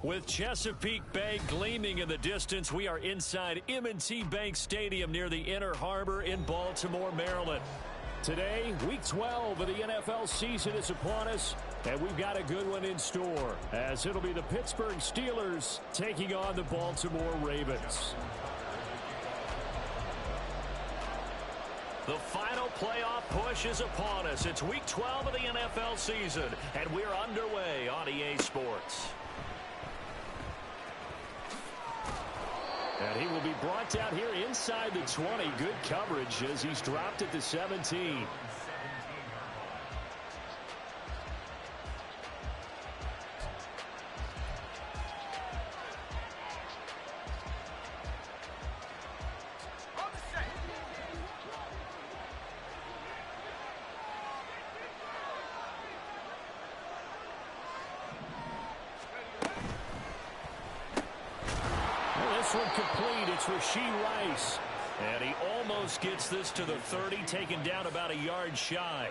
With Chesapeake Bay gleaming in the distance, we are inside M&T Bank Stadium near the Inner Harbor in Baltimore, Maryland. Today, Week 12 of the NFL season is upon us, and we've got a good one in store, as it'll be the Pittsburgh Steelers taking on the Baltimore Ravens. The final playoff push is upon us. It's Week 12 of the NFL season, and we're underway on EA Sports. And he will be brought down here inside the 20. Good coverage as he's dropped at the 17. This one complete. It's Rashee Rice. And he almost gets this to the 30, taken down about a yard shy.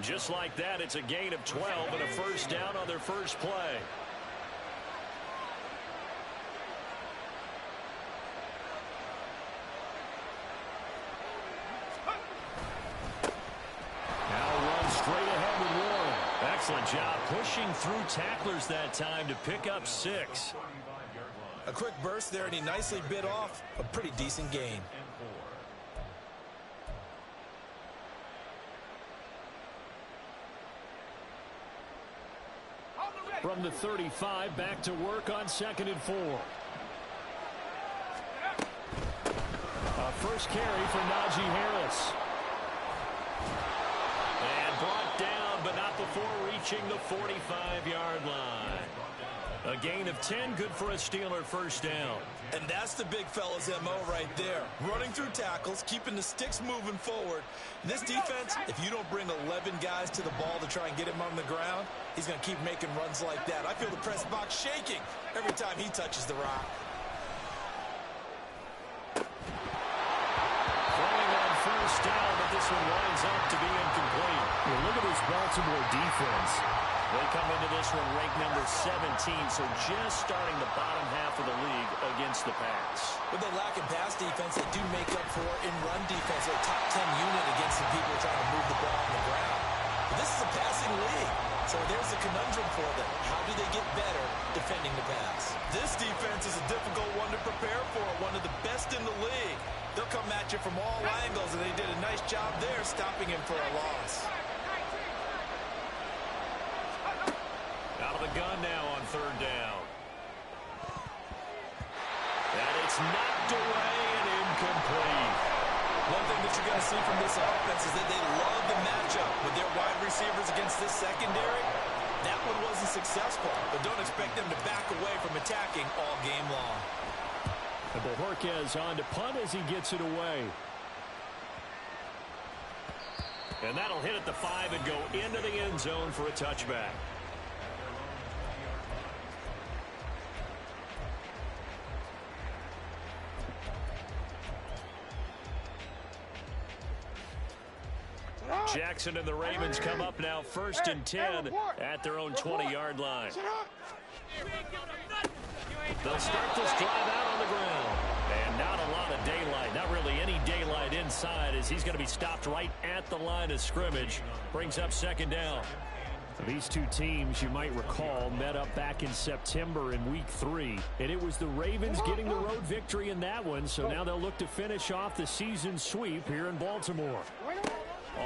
Just like that, it's a gain of 12 and a first down on their first play. Now run straight ahead with Warren. Excellent job pushing through tacklers that time to pick up 6. A quick burst there, and he nicely bit off a pretty decent gain. From the 35, back to work on 2nd and 4. A first carry for Najee Harris. And brought down, but not before reaching the 45-yard line. A gain of 10, good for a Steeler first down. And that's the big fella's MO right there. Running through tackles, keeping the sticks moving forward. This defense, if you don't bring 11 guys to the ball to try and get him on the ground, he's going to keep making runs like that. I feel the press box shaking every time he touches the rock. Throwing on first down, but this one winds up to be incomplete. Well, look at this Baltimore defense. They come into this one ranked number 17, so just starting the bottom half of the league against the pass. With they lack in pass defense, they do make up for in run defense. They're a top 10 unit against the people trying to move the ball on the ground. But this is a passing league, so there's a conundrum for them. How do they get better defending the pass? This defense is a difficult one to prepare for, one of the best in the league. They'll come at you from all angles, and they did a nice job there stopping him for a loss. Out of the gun now on 3rd down. And it's knocked away and incomplete. One thing that you're going to see from this offense is that they love the matchup with their wide receivers against this secondary. That one wasn't successful, but don't expect them to back away from attacking all game long. And Bojorquez on to punt as he gets it away. And that'll hit at the 5 and go into the end zone for a touchback. Jackson and the Ravens come up now 1st and 10 at their own 20-yard line. They'll start this drive out on the ground. And not a lot of daylight. Not really any daylight inside as he's going to be stopped right at the line of scrimmage. Brings up 2nd down. These two teams, you might recall, met up back in September in Week 3. And it was the Ravens getting the road victory in that one. So now they'll look to finish off the season sweep here in Baltimore.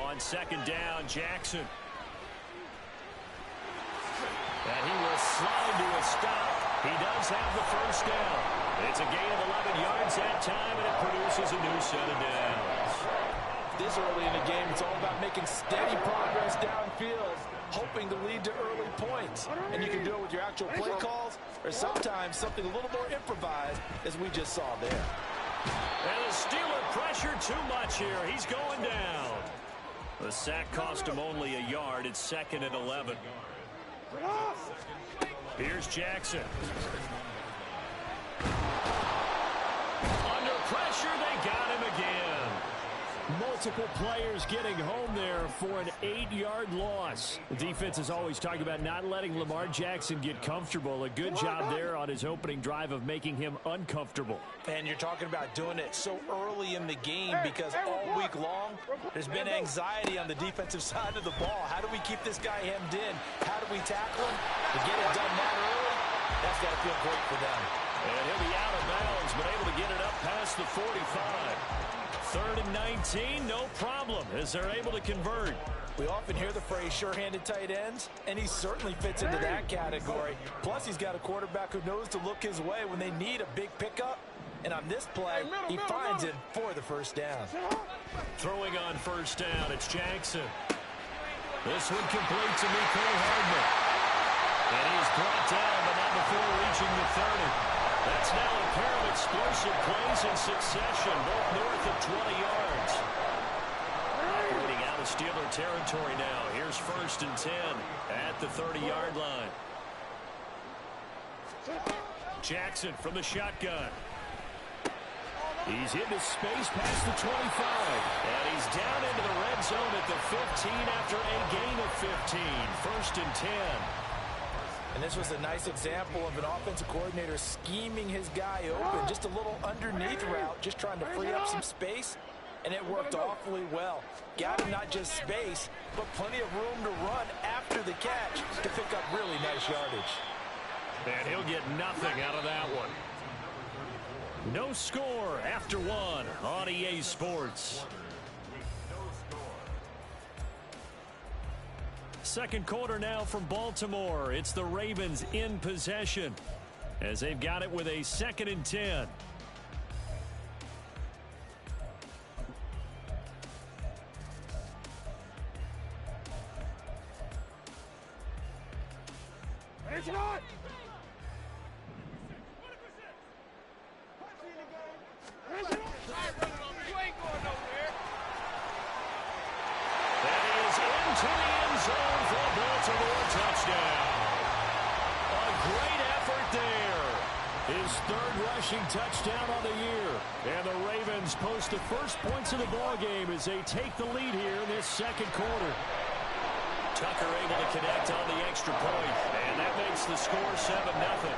On 2nd down, Jackson. And he will slide to a stop. He does have the first down. It's a gain of 11 yards that time, and it produces a new set of downs. This early in the game, it's all about making steady progress downfield, hoping to lead to early points. And you can do it with your actual play calls or sometimes something a little more improvised, as we just saw there. And the Steeler pressure too much here. He's going down. The sack cost him only a yard. It's 2nd and 11. Here's Jackson. Under pressure, they got him again. Multiple players getting home there for an 8-yard loss. The defense is always talking about not letting Lamar Jackson get comfortable. A good job there on his opening drive of making him uncomfortable. And you're talking about doing it so early in the game because all week long there's been anxiety on the defensive side of the ball. How do we keep this guy hemmed in? How do we tackle him? To get it done that early, that's got to feel great for them. And he'll be out of bounds, but able to get it up past the 45. 3rd and 19, no problem, as they're able to convert. We often hear the phrase sure-handed tight ends, and he certainly fits into that category. Plus, he's got a quarterback who knows to look his way when they need a big pickup. And on this play, he finds him for the first down. Throwing on first down, it's Jackson. This one complete to Mecole Hardman. And he is brought down, but not before reaching the 30. That's now a pair of explosive plays in succession, both north of 20 yards. Operating out of Steeler territory now. Here's 1st and 10 at the 30-yard line. Jackson from the shotgun. He's into space past the 25. And he's down into the red zone at the 15 after a gain of 15. 1st and 10. And this was a nice example of an offensive coordinator scheming his guy open. Just a little underneath route, just trying to free up some space. And it worked awfully well. Got him not just space, but plenty of room to run after the catch to pick up really nice yardage. And he'll get nothing out of that one. No score after one on EA Sports. Second quarter now from Baltimore. It's the Ravens in possession as they've got it with a 2nd and 10. It's not. To the end zone for a Baltimore touchdown. A great effort there. His 3rd rushing touchdown on the year. And the Ravens post the first points of the ballgame as they take the lead here in this 2nd quarter. Tucker able to connect on the extra point, and that makes the score 7-0.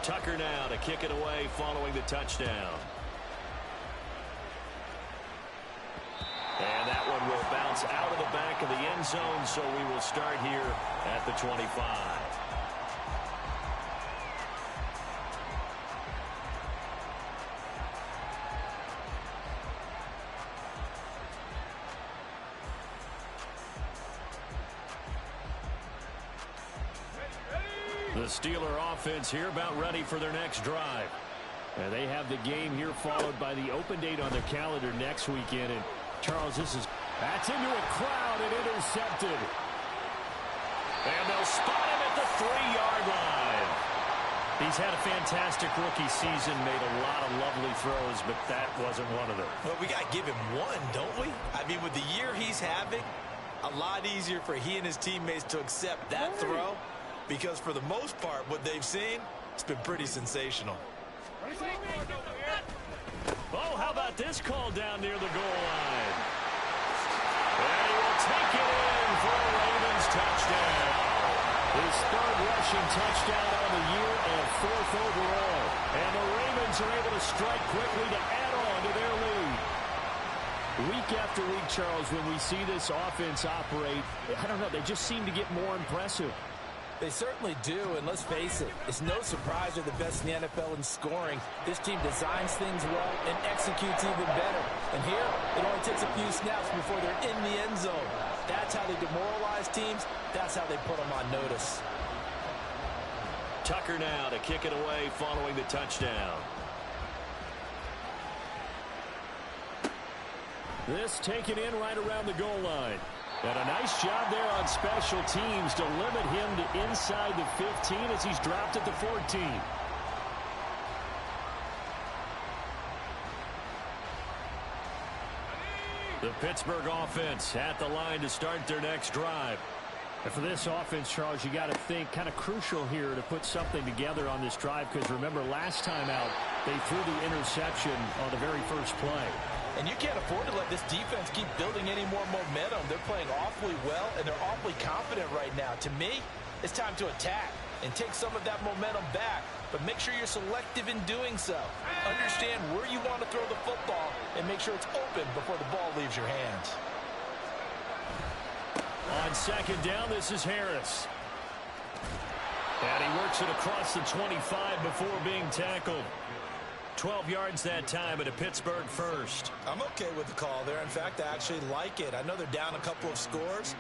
Tucker now to kick it away following the touchdown. And that one will bounce out of the back of the end zone, so we will start here at the 25. The Steeler offense here about ready for their next drive. And they have the game here followed by the open date on their calendar next weekend. And Charles, that's into a crowd and intercepted. And they'll spot him at the 3-yard line. He's had a fantastic rookie season, made a lot of lovely throws, but that wasn't one of them. Well, we got to give him one, don't we? I mean, with the year he's having, a lot easier for he and his teammates to accept that throw. Because for the most part, what they've seen, it's been pretty sensational. Oh, how about this call down near the goal line? And he will take it in for a Ravens touchdown. His 3rd rushing touchdown on the year and 4th overall. And the Ravens are able to strike quickly to add on to their lead. Week after week, Charles, when we see this offense operate, I don't know, they just seem to get more impressive. They certainly do, and let's face it, it's no surprise they're the best in the NFL in scoring. This team designs things well and executes even better. And here, it only takes a few snaps before they're in the end zone. That's how they demoralize teams. That's how they put them on notice. Tucker now to kick it away following the touchdown. This taken in right around the goal line. And a nice job there on special teams to limit him to inside the 15 as he's dropped at the 14. The Pittsburgh offense at the line to start their next drive. And for this offense, Charles, you got to think kind of crucial here to put something together on this drive, because remember last time out they threw the interception on the very first play. And you can't afford to let this defense keep building any more momentum. They're playing awfully well, and they're awfully confident right now. To me, it's time to attack and take some of that momentum back, but make sure you're selective in doing so. Understand where you want to throw the football and make sure it's open before the ball leaves your hands. On second down, this is Harris. And he works it across the 25 before being tackled. 12 yards that time at a Pittsburgh first. I'm okay with the call there. In fact, I actually like it. I know they're down a couple of scores,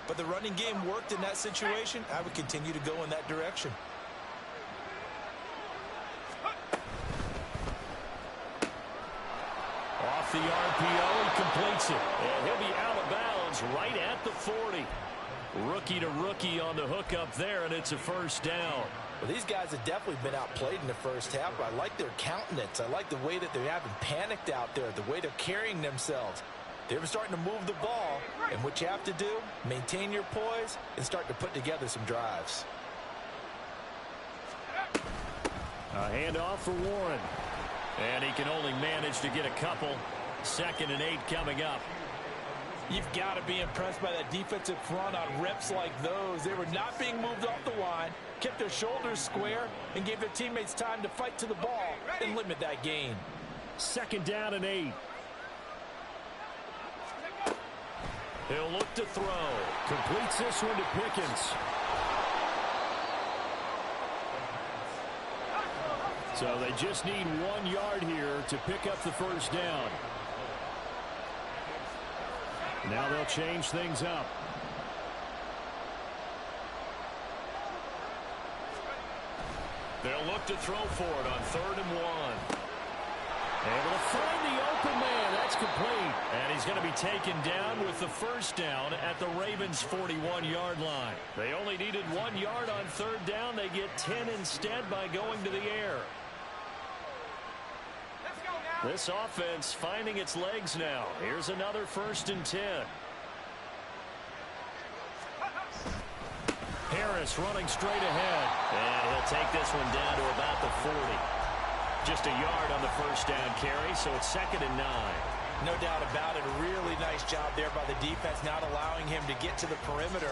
but the running game worked in that situation. I would continue to go in that direction. Off the RPO, he completes it. And he'll be out of bounds right at the 40. Rookie to rookie on the hookup there, and it's a first down. Well, these guys have definitely been outplayed in the first half, but I like their countenance. I like the way that they haven't panicked out there, the way they're carrying themselves. They're starting to move the ball, and what you have to do, maintain your poise and start to put together some drives. A handoff for Warren. And he can only manage to get a couple. 2nd and 8 coming up. You've got to be impressed by that defensive front on reps like those. They were not being moved off the line, kept their shoulders square, and gave their teammates time to fight to the ball and limit that gain. 2nd down and 8. He'll look to throw. Completes this one to Pickens. So they just need 1 yard here to pick up the first down. Now they'll change things up. They'll look to throw for it on 3rd and 1. Able to find the open man. That's complete. And he's going to be taken down with the first down at the Ravens' 41-yard line. They only needed 1 yard on 3rd down. They get 10 instead by going to the air. This offense finding its legs now. Here's another 1st and 10. Harris running straight ahead. And he'll take this one down to about the 40. Just a yard on the first down carry, so it's 2nd and 9. No doubt about it. A really nice job there by the defense, not allowing him to get to the perimeter.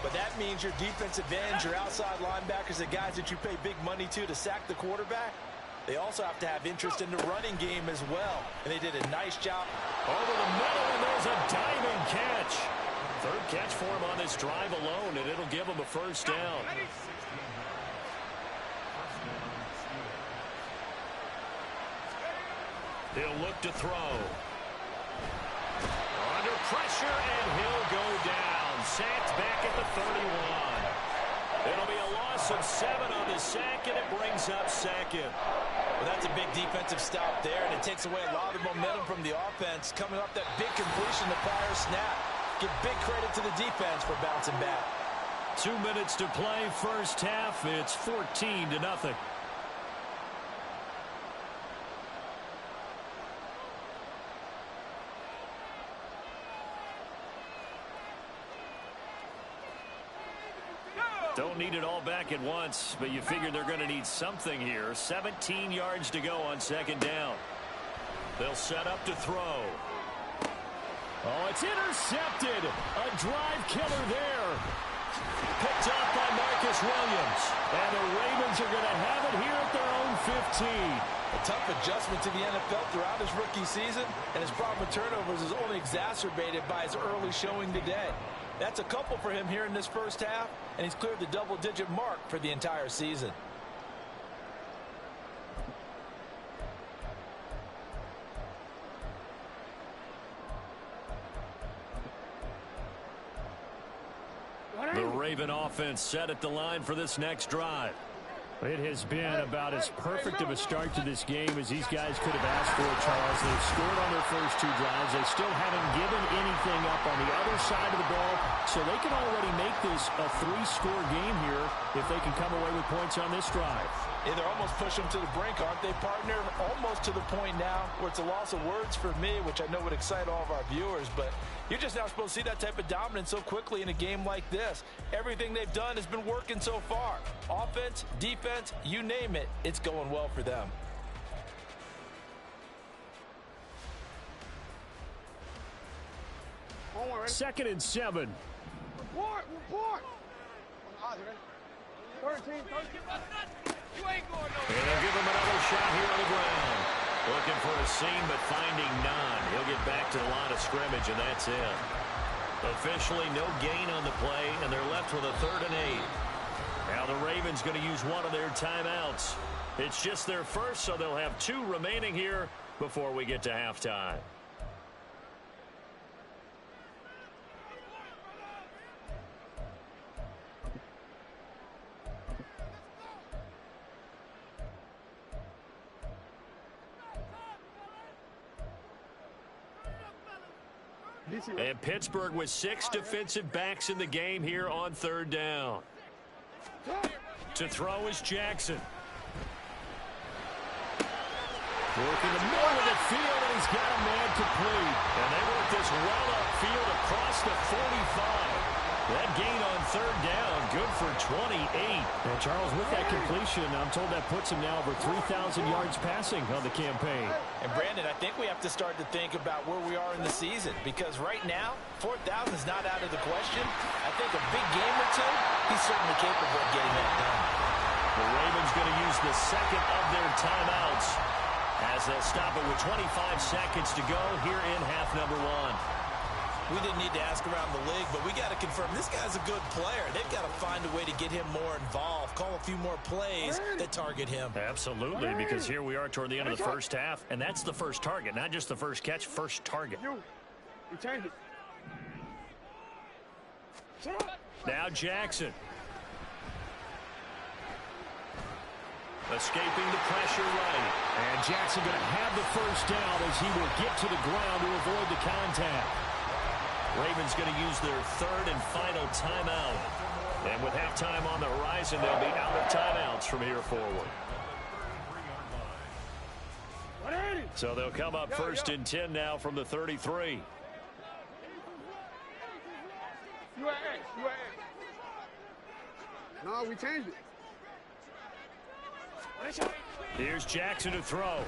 But that means your defensive ends, your outside linebackers, the guys that you pay big money to sack the quarterback, they also have to have interest in the running game as well. And they did a nice job. Over the middle, and there's a diving catch. 3rd catch for him on this drive alone, and it'll give him a first down. He'll look to throw. Under pressure, and he'll go down. Sacked back at the 31. It'll be a loss of 7 on the sack, and it brings up 2nd. Well, that's a big defensive stop there, and it takes away a lot of momentum from the offense. Coming up that big completion the prior snap. Give big credit to the defense for bouncing back. 2 minutes to play, first half. It's 14-0. Don't need it all back at once, but you figure they're going to need something here. 17 yards to go on 2nd down. They'll set up to throw. Oh, it's intercepted. A drive killer there. Picked up by Marcus Williams. And the Ravens are going to have it here at their own 15. A tough adjustment to the NFL throughout his rookie season, and his problem with turnovers is only exacerbated by his early showing today. That's a couple for him here in this first half, and he's cleared the double-digit mark for the entire season. The Raven offense set at the line for this next drive. It has been about as perfect of a start to this game as these guys could have asked for, Charles. They've scored on their first 2 drives. They still haven't given anything up on the other side of the ball, so they can already make this a 3-score game here if they can come away with points on this drive. Yeah, they're almost pushing them to the brink, aren't they, partner? Almost to the point now where it's a loss of words for me, which I know would excite all of our viewers, but you're just not supposed to see that type of dominance so quickly in a game like this. Everything they've done has been working so far. Offense, defense, you name it, it's going well for them. Second and 7. Report! 13. You ain't going nowhere. And they'll give him another shot here on the ground. Looking for a seam, but finding none. He'll get back to the line of scrimmage, and that's it. Officially, no gain on the play, and they're left with a 3rd and 8. Now the Ravens going to use one of their timeouts. It's just their first, so they'll have 2 remaining here before we get to halftime. And Pittsburgh with 6 defensive backs in the game here on 3rd down. To throw is Jackson. Working the middle of the field, and he's got a man complete. And they work this well upfield across the 45. That gain on 3rd down, good for 28. And Charles, with that completion, I'm told that puts him now over 3,000 yards passing on the campaign. And Brandon, I think we have to start to think about where we are in the season, because right now, 4,000 is not out of the question. I think a big game or two, he's certainly capable of getting that done. The Ravens going to use the second of their timeouts as they'll stop it with 25 seconds to go here in half number 1. We didn't need to ask around the league, but we got to confirm this guy's a good player. They've got to find a way to get him more involved, call a few more plays that target him. Absolutely, because here we are toward the end of the first half, and that's the first target, not just the first catch, first target. You change it. Now Jackson. Escaping the pressure right. And Jackson going to have the first down as he will get to the ground to avoid the contact. Ravens going to use their 3rd and final timeout. And with halftime on the horizon, they'll be out of timeouts from here forward. So they'll come up 1st and 10 now from the 33. You at X. No, we changed it. Here's Jackson to throw.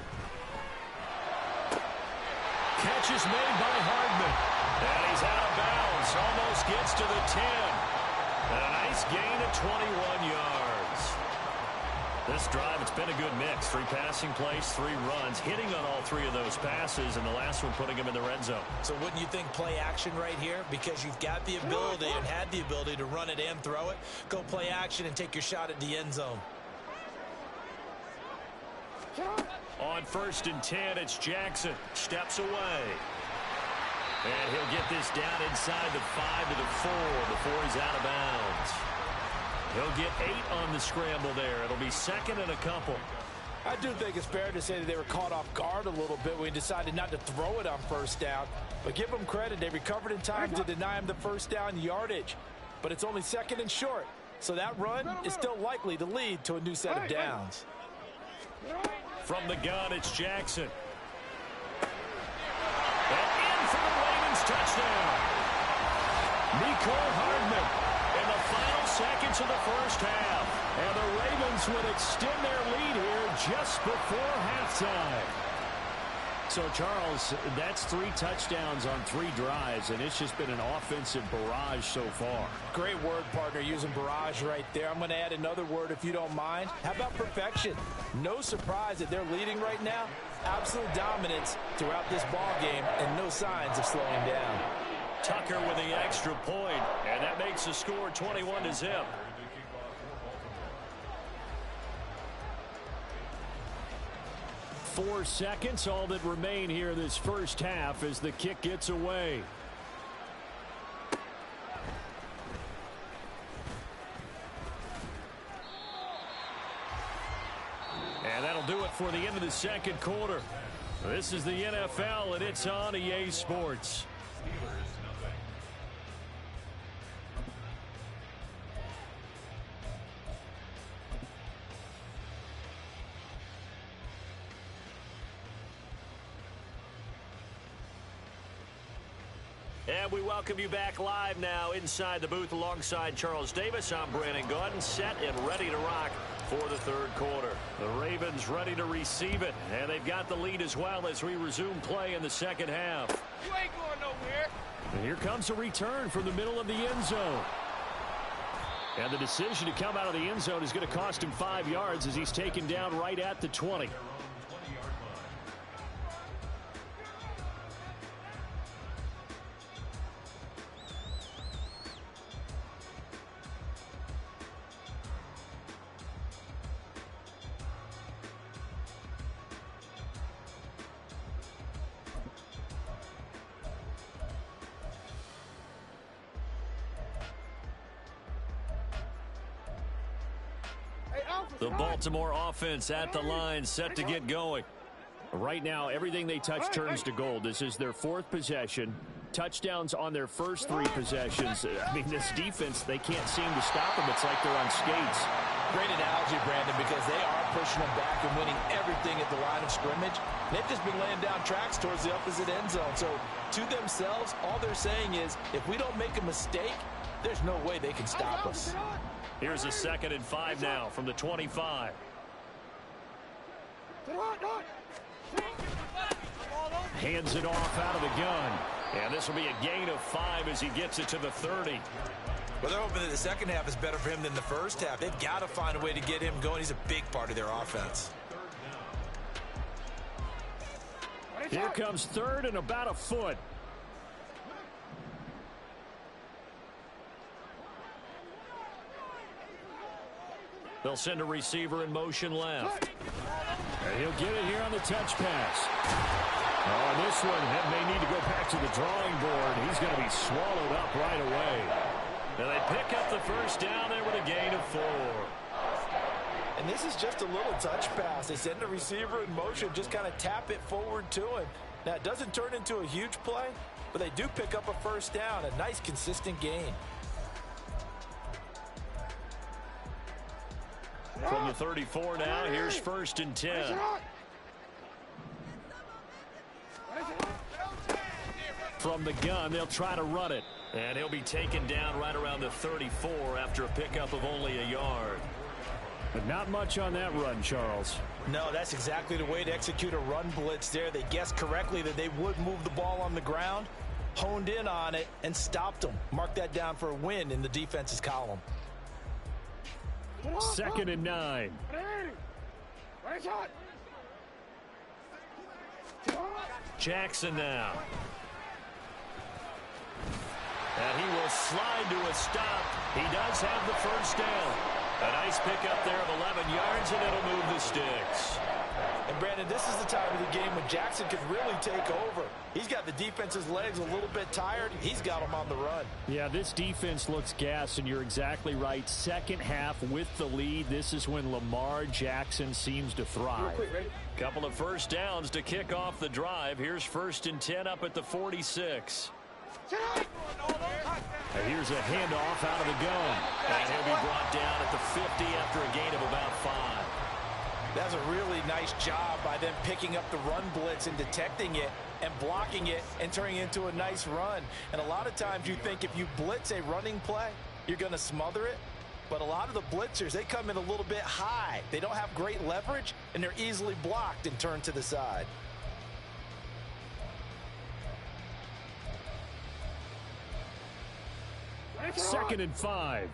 Catch is made by Hardman. And he's out of bounds. Almost gets to the 10. And a nice gain of 21 yards. This drive, it's been a good mix. 3 passing plays, 3 runs. Hitting on all 3 of those passes, and the last one putting him in the red zone. So wouldn't you think play action right here? Because you've got the ability and had the ability to run it and throw it. Go play action and take your shot at the end zone. On 1st and 10, it's Jackson. Steps away. And he'll get this down inside the 5 to the 4 before he's out of bounds. He'll get 8 on the scramble there. It'll be 2nd and a couple. I do think it's fair to say that they were caught off guard a little bit when he decided not to throw it on 1st down. But give them credit. They recovered in time to deny him the 1st down yardage. But it's only 2nd and short. So that run is still likely to lead to a new set of downs. From the gun, it's Jackson. And in for the Ravens touchdown. Nicole Hardman in the final seconds of the first half. And the Ravens would extend their lead here just before halftime. So, Charles, that's 3 touchdowns on 3 drives, and it's just been an offensive barrage so far. Great word, partner, using barrage right there. I'm going to add another word if you don't mind. How about perfection? No surprise that they're leading right now. Absolute dominance throughout this ball game and no signs of slowing down. Tucker with the extra point, and that makes the score 21-0. 4 seconds, all that remain here this first half as the kick gets away. And that'll do it for the end of the second quarter. This is the NFL, and it's on EA Sports. And we welcome you back live now inside the booth alongside Charles Davis. I'm Brandon Gaudin, set and ready to rock for the third quarter. The Ravens ready to receive it, and they've got the lead as well as we resume play in the second half. You ain't going nowhere. And here comes a return from the middle of the end zone. And the decision to come out of the end zone is going to cost him 5 yards as he's taken down right at the 20. The Baltimore offense at the line, set to get going. Right now, everything they touch turns to gold. This is their 4th possession. Touchdowns on their first 3 possessions. I mean, this defense, they can't seem to stop them. It's like they're on skates. Great analogy, Brandon, because they are pushing them back and winning everything at the line of scrimmage. They've just been laying down tracks towards the opposite end zone. So, to themselves, all they're saying is, if we don't make a mistake, there's no way they can stop us. Here's a 2nd and 5 now from the 25. Hands it off out of the gun. And this will be a gain of 5 as he gets it to the 30. Well, they're hoping that the second half is better for him than the first half. They've got to find a way to get him going. He's a big part of their offense. Here comes 3rd and about a foot. They'll send a receiver in motion left. And he'll get it here on the touch pass. Oh, and this one may need to go back to the drawing board. He's going to be swallowed up right away. And they pick up the first down there with a gain of 4. And this is just a little touch pass. They send a receiver in motion, just kind of tap it forward to him. Now, it doesn't turn into a huge play, but they do pick up a first down, a nice, consistent gain. From the 34 now, here's 1st and 10. From the gun, they'll try to run it. And he'll be taken down right around the 34 after a pickup of only a yard. But not much on that run, Charles. No, that's exactly the way to execute a run blitz there. They guessed correctly that they would move the ball on the ground, honed in on it, and stopped them. Mark that down for a win in the defense's column. 2nd and 9. Jackson now. And he will slide to a stop. He does have the first down. A nice pickup there of 11 yards, and it'll move the sticks. And, Brandon, this is the time of the game when Jackson can really take over. He's got the defense's legs a little bit tired. He's got them on the run. Yeah, this defense looks gassed, and you're exactly right. Second half with the lead, this is when Lamar Jackson seems to thrive. Couple of first downs to kick off the drive. Here's 1st and 10 up at the 46. And here's a handoff out of the gun. And he'll be brought down at the 50 after a gain of about 5. That's a really nice job by them picking up the run blitz and detecting it and blocking it and turning it into a nice run. And a lot of times you think if you blitz a running play, you're going to smother it. But a lot of the blitzers, they come in a little bit high. They don't have great leverage, and they're easily blocked and turned to the side. Second and 5.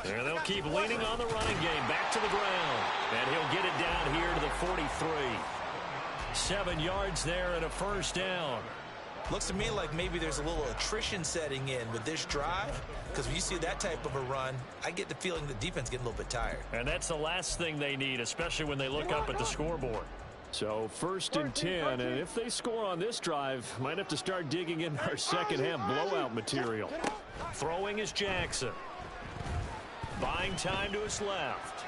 And they'll keep leaning on the running game. Back to the ground. And he'll get it down here to the 43. 7 yards there and a first down. Looks to me like maybe there's a little attrition setting in with this drive, because when you see that type of a run, I get the feeling the defense getting a little bit tired. And that's the last thing they need, especially when they look up at the scoreboard. So 1st and 10, and if they score on this drive, might have to start digging in our second half blowout material. Throwing is Jackson. Buying time to his left.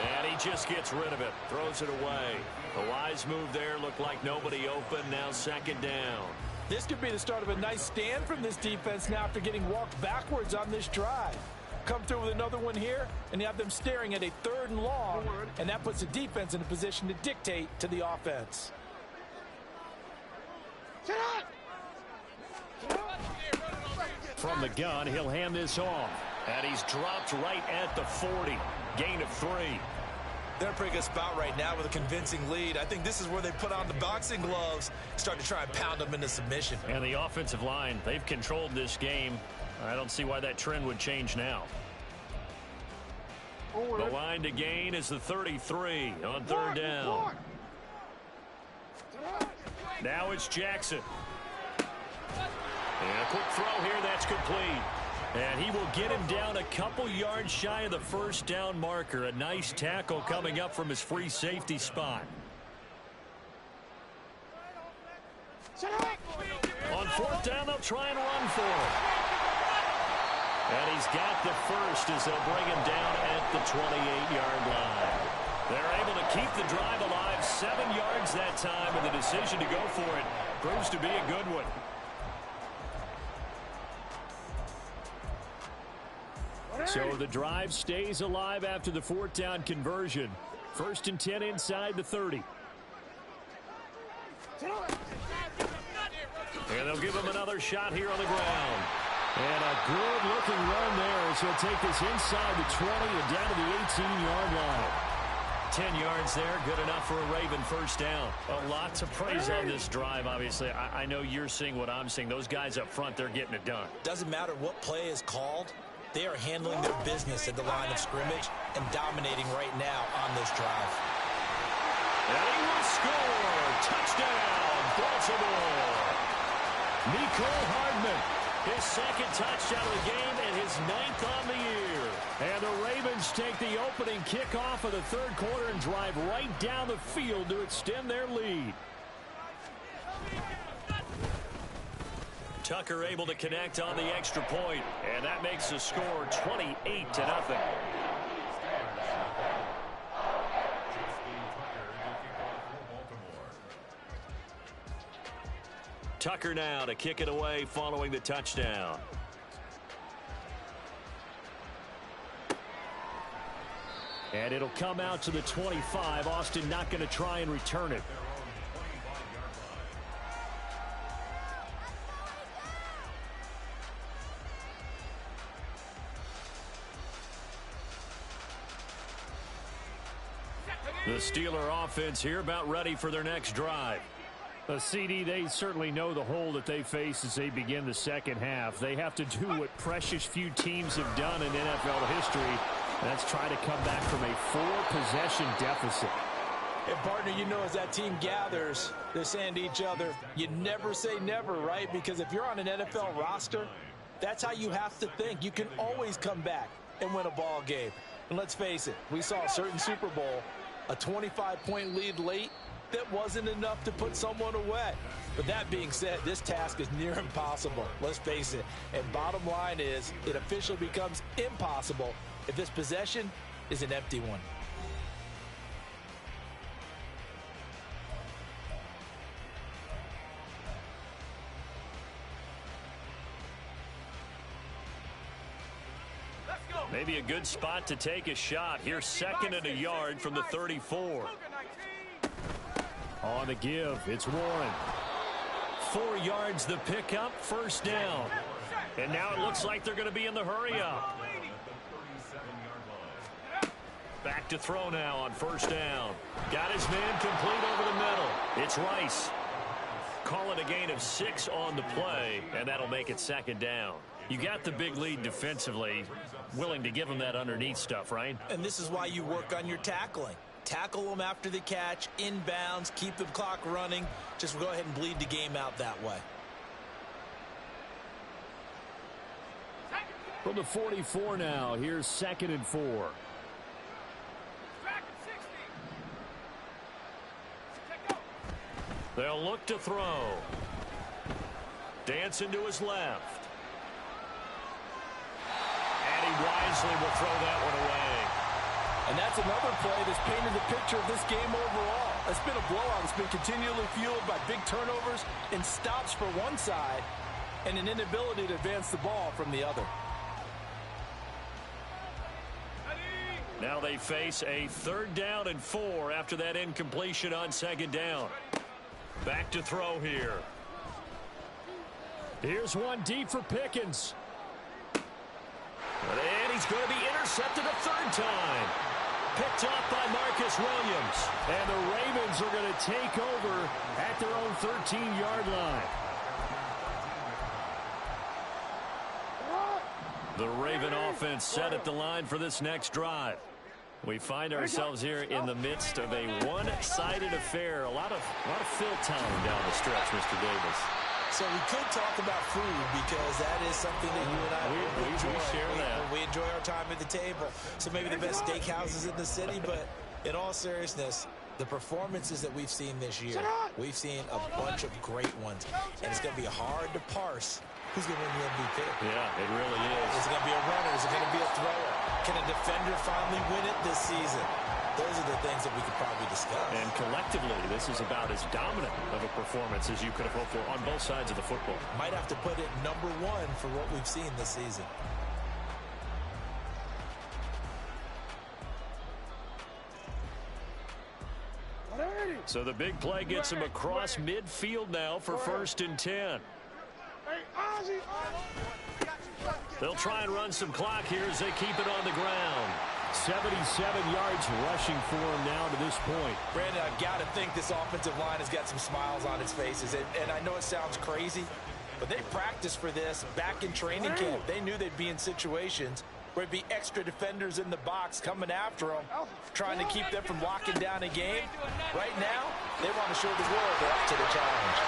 And he just gets rid of it. Throws it away. A wise move there. Looked like nobody open. Now 2nd down. This could be the start of a nice stand from this defense now after getting walked backwards on this drive. Come through with another one here, and you have them staring at a 3rd and long, and that puts the defense in a position to dictate to the offense. From the gun, he'll hand this off. And he's dropped right at the 40. Gain of 3. They're in a pretty good spot right now with a convincing lead. I think this is where they put on the boxing gloves, start to try and pound them into submission. And the offensive line, they've controlled this game. I don't see why that trend would change now. The line to gain is the 33 on 3rd down. Now it's Jackson. And a quick throw here, that's complete. And he will get him down a couple yards shy of the 1st down marker. A nice tackle coming up from his free safety spot. On 4th down, they'll try and run for it. And he's got the first as they'll bring him down at the 28-yard line. They're able to keep the drive alive, 7 yards that time, and the decision to go for it proves to be a good one. So the drive stays alive after the 4th down conversion. 1st and 10 inside the 30. And they'll give him another shot here on the ground. And a good-looking run there as he'll take this inside the 20 and down to the 18-yard line. 10 yards there, good enough for a Raven 1st down. A lot to praise on this drive, obviously. I know you're seeing what I'm seeing. Those guys up front, they're getting it done. Doesn't matter what play is called. They are handling their business at the line of scrimmage and dominating right now on this drive. And he will score. Touchdown, Baltimore. Mecole Hardman, his 2nd touchdown of the game and his 9th on the year. And the Ravens take the opening kickoff of the 3rd quarter and drive right down the field to extend their lead. Tucker able to connect on the extra point, and that makes the score 28-0. Tucker now to kick it away following the touchdown. And it'll come out to the 25. Austin not going to try and return it. The Steeler offense here about ready for their next drive. CD, they certainly know the hole that they face as they begin the 2nd half. They have to do what precious few teams have done in NFL history. That's try to come back from a 4-possession deficit. And, partner, you know, as that team gathers, they're saying to each other, you never say never, right? Because if you're on an NFL roster, that's how you have to think. You can always come back and win a ball game. And let's face it, we saw a certain Super Bowl, a 25-point lead late, that wasn't enough to put someone away. But that being said, this task is near impossible. Let's face it. And bottom line is, it officially becomes impossible if this possession is an empty one. Maybe a good spot to take a shot. Here's 2nd and a yard from the 34. On the give, it's Warren. 4 yards the pickup, 1st down. And now it looks like they're going to be in the hurry up. Back to throw now on 1st down. Got his man complete over the middle. It's Rice. Call it a gain of 6 on the play, and that'll make it 2nd down. You got the big lead defensively, willing to give them that underneath stuff, right? And this is why you work on your tackling. Tackle them after the catch, inbounds, keep the clock running. Just go ahead and bleed the game out that way. From the 44 now, here's 2nd and 4. They'll look to throw. Dancing to his left. And he wisely will throw that one away. And that's another play that's painted the picture of this game overall. It's been a blowout. It's been continually fueled by big turnovers and stops for one side and an inability to advance the ball from the other. Now they face a 3rd down and 4 after that incompletion on 2nd down. Back to throw here. Here's one deep for Pickens. And he's going to be intercepted a 3rd time. Picked off by Marcus Williams. And the Ravens are going to take over at their own 13-yard line. The Raven offense set at the line for this next drive. We find ourselves here in the midst of a one-sided affair. A lot of fill time down the stretch, Mr. Davis. So we could talk about food because that is something that you and I we share that. We enjoy our time at the table. So maybe the best steakhouses in the city, but in all seriousness, the performances that we've seen this year, we've seen a bunch of great ones. And it's going to be hard to parse who's going to win the MVP. Yeah, it really is. Is it going to be a runner? Is it going to be a thrower? Can a defender finally win it this season? Those are the things that we could probably discuss. And collectively, this is about as dominant of a performance as you could have hoped for on both sides of the football. Might have to put it #1 for what we've seen this season. So the big play gets him across midfield now for 1st and 10. They'll try and run some clock here as they keep it on the ground. 77 yards rushing for him now to this point. Brandon, I've got to think this offensive line has got some smiles on its faces. And I know it sounds crazy, but they practiced for this back in training camp. They knew they'd be in situations where it'd be extra defenders in the box coming after them, trying to keep them from locking down a game. Right now, they want to show the world they're up to the challenge.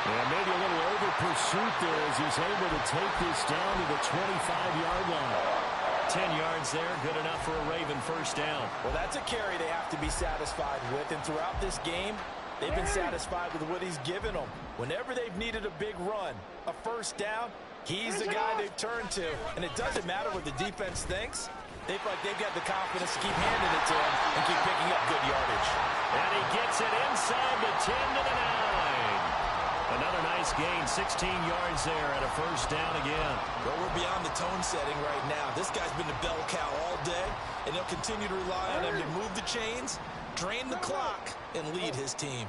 Yeah, maybe a little over pursuit there as he's able to take this down to the 25-yard line. 10 yards there, good enough for a Raven 1st down. Well, that's a carry they have to be satisfied with, and throughout this game, they've been satisfied with what he's given them. Whenever they've needed a big run, a 1st down, he's the guy they've turned to. And it doesn't matter what the defense thinks. They feel like they've got the confidence to keep handing it to him and keep picking up good yardage. And he gets it inside the 10 to the 9. Another nice gain, 16 yards there at a 1st down again. Well, we're beyond the tone setting right now. This guy's been a bell cow all day, and he'll continue to rely on him to move the chains, drain the clock, and lead his team.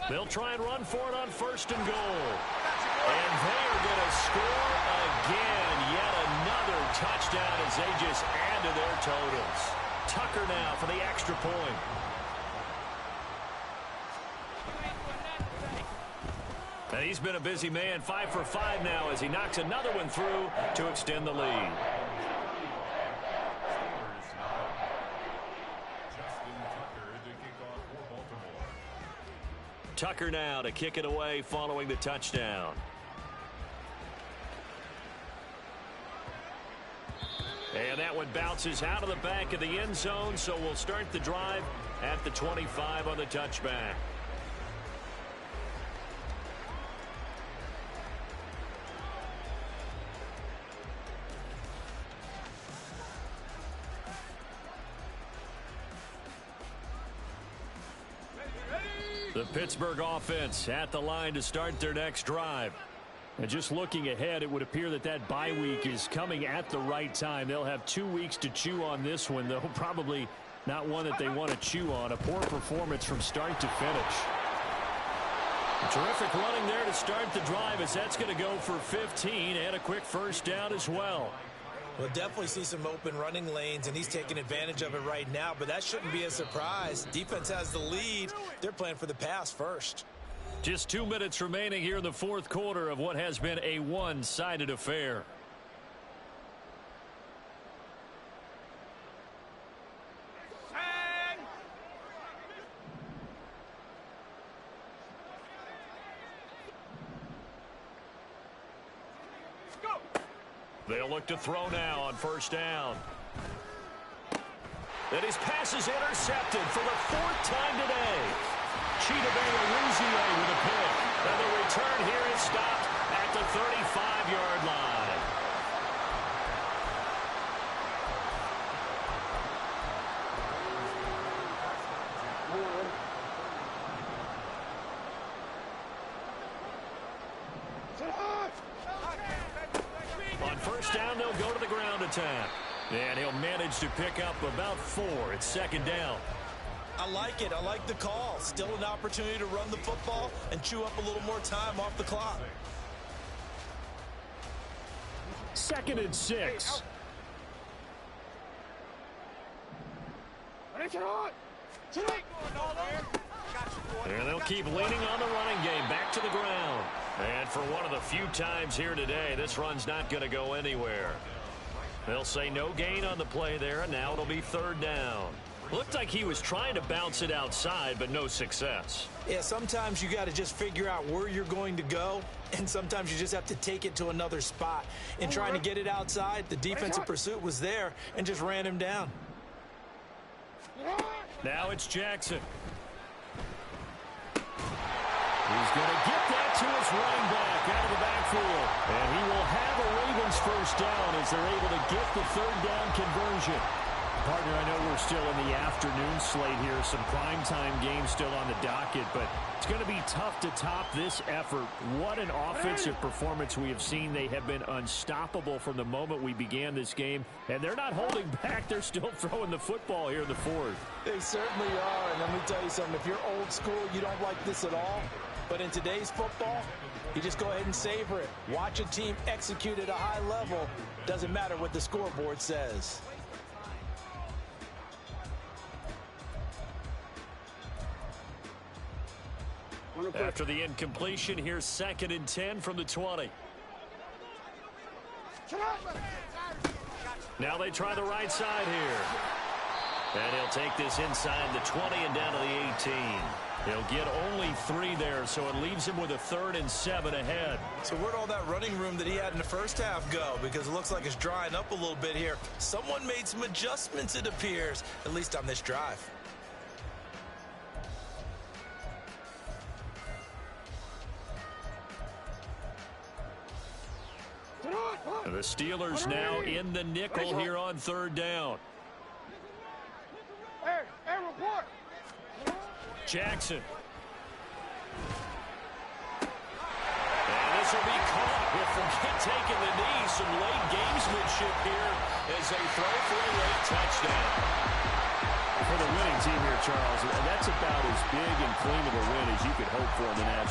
They'll try and run for it on 1st and goal. And they are going to score again. Yet another touchdown as they just add to their totals. Tucker now for the extra point. And he's been a busy man, 5 for 5 now as he knocks another one through to extend the lead. Tucker now to kick it away following the touchdown. And that one bounces out of the back of the end zone, so we'll start the drive at the 25 on the touchback. The Pittsburgh offense at the line to start their next drive. And just looking ahead, it would appear that that bye week is coming at the right time. They'll have 2 weeks to chew on this one, though probably not one that they want to chew on. A poor performance from start to finish. Terrific running there to start the drive as that's going to go for 15 and a quick 1st down as well. We'll definitely see some open running lanes, and he's taking advantage of it right now, but that shouldn't be a surprise. Defense has the lead. They're playing for the pass first. Just 2 minutes remaining here in the 4th quarter of what has been a one-sided affair. They'll look to throw now on 1st down. And his pass is intercepted for the 4th time today. Chidobe with a pick. And the return here is stopped at the 35-yard line. On attack. And he'll manage to pick up about 4. It's second down. I like it. I like the call. Still an opportunity to run the football and chew up a little more time off the clock. 2nd and 6. And they'll keep leaning on the running game. Back to the ground. And for one of the few times here today, this run's not going to go anywhere. They'll say no gain on the play there, and now it'll be 3rd down. Looked like he was trying to bounce it outside, but no success. Yeah, sometimes you got to just figure out where you're going to go, and sometimes you just have to take it to another spot. In trying to get it outside, the defensive pursuit was there and just ran him down. Now it's Jackson. He's going to get that to his running back out of the backfield. And he will have a Ravens 1st down as they're able to get the 3rd down conversion. Partner, I know we're still in the afternoon slate here. Some primetime games still on the docket, but it's going to be tough to top this effort. What an offensive performance we have seen. They have been unstoppable from the moment we began this game, and they're not holding back. They're still throwing the football here in the 4th. They certainly are, and let me tell you something. If you're old school, you don't like this at all. But in today's football, you just go ahead and savor it. Watch a team execute at a high level. Doesn't matter what the scoreboard says. After the incompletion, here's 2nd and 10 from the 20. Now they try the right side here. And he'll take this inside the 20 and down to the 18. He'll get only 3 there, so it leaves him with a 3rd and 7 ahead. So where'd all that running room that he had in the first half go? Because it looks like it's drying up a little bit here. Someone made some adjustments, it appears, at least on this drive. And the Steelers now in the nickel here on 3rd down. report. Jackson. And this will be caught. He'll forget taking the knee. Some late gamesmanship here as they throw for a late touchdown. For the winning team here, Charles, that's about as big and clean of a win as you could hope for in the National